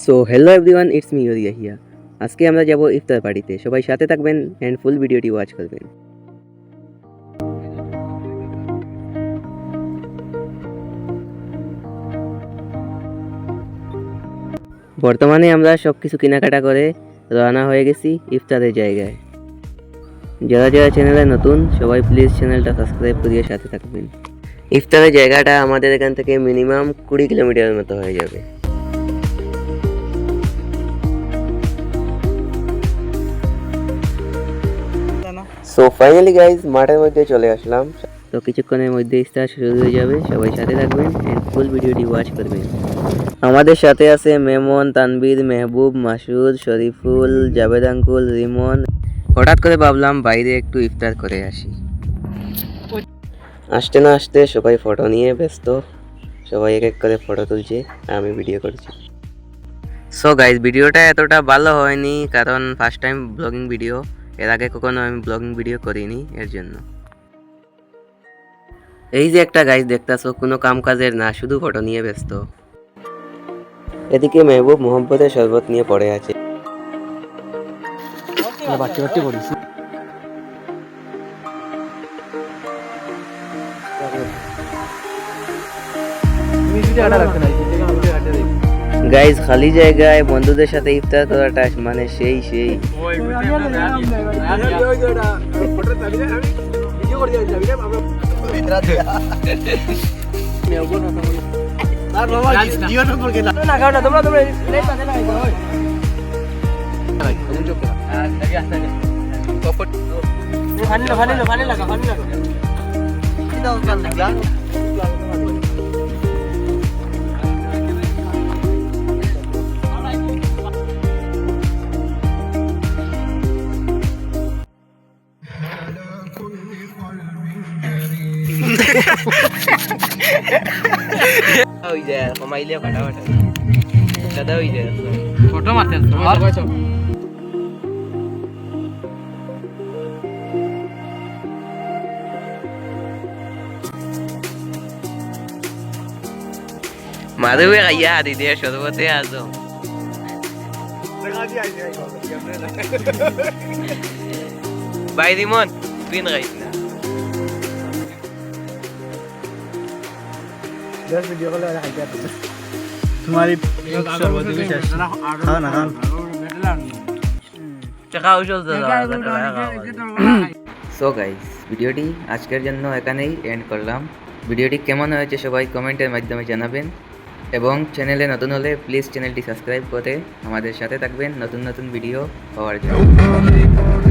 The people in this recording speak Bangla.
So hello everyone, it's me ইউরিয়া হিয়া। আজকে আমরা যাব ইফতার পার্টিতে। সবাই সাথে থাকবেন অ্যান্ড ফুল ভিডিওটি ওয়াচ করবেন। বর্তমানে আমরা সব কিছু কেনাকাটা করে রওনা হয়ে গেছি ইফতারের জায়গায়। যারা যারা চ্যানেলে নতুন সবাই প্লিজ চ্যানেলটা সাবস্ক্রাইব করিয়ে সাথে থাকবেন। ইফতারের জায়গাটা আমাদের এখান থেকে মিনিমাম 20 কিলোমিটারের মতো হয়ে যাবে। সো ফাইনালি গাইজ মাঠের মধ্যে চলে আসলাম। তো কিছুক্ষণের মধ্যে ইফতার শুরু হয়ে যাবে, সবাই সাথে থাকবেন এন্ড ফুল ভিডিওটি ওয়াচ করবেন। আমাদের সাথে আছে মেমন, তানবীর, মেহবুব, মাসুদ, শরীফুল, জাবেদ আঙ্কুল, রিমন। হঠাৎ করে ভাবলাম বাইরে একটু ইফতার করে আসি। আসতে না আসতে সবাই ফটো নিয়ে ব্যস্ত, সবাই এক এক করে ফটো তুলছে, আমি ভিডিও করছি। সো গাইজ ভিডিওটা এতটা ভালো হয়নি কারণ ফার্স্ট টাইম ব্লগিং ভিডিও, এর আগে কখনো আমি ব্লগিং ভিডিও করিনি, এর জন্য। এই যে একটা গাইজ দেখতাছো, কোনো কাম কাজের না, শুধু ফটো নিয়ে ব্যস্ত। এদিকে মেহবুব মোহাম্মদের শরবত নিয়ে পড়ে আছে। গাইজ খালি জায়গায় বন্ধুদের সাথে ইফতার করাটা মানে সেই সেই। ফটো মারতে মাধবে খাইয়া হাতি দিয়ে শরবতে আছো। ভাই রিমন বিন গাইস না तुम्हारी সো গাইস ভিডিওটি আজকের জন্য এখানেই এন্ড করলাম। ভিডিওটি কেমন হয়েছে সবাই কমেন্টের মাধ্যমে জানাবেন এবং চ্যানেলে নতুন হলে প্লিজ চ্যানেলটি সাবস্ক্রাইব করে আমাদের সাথে থাকবেন নতুন নতুন ভিডিও পাওয়ার জন্য।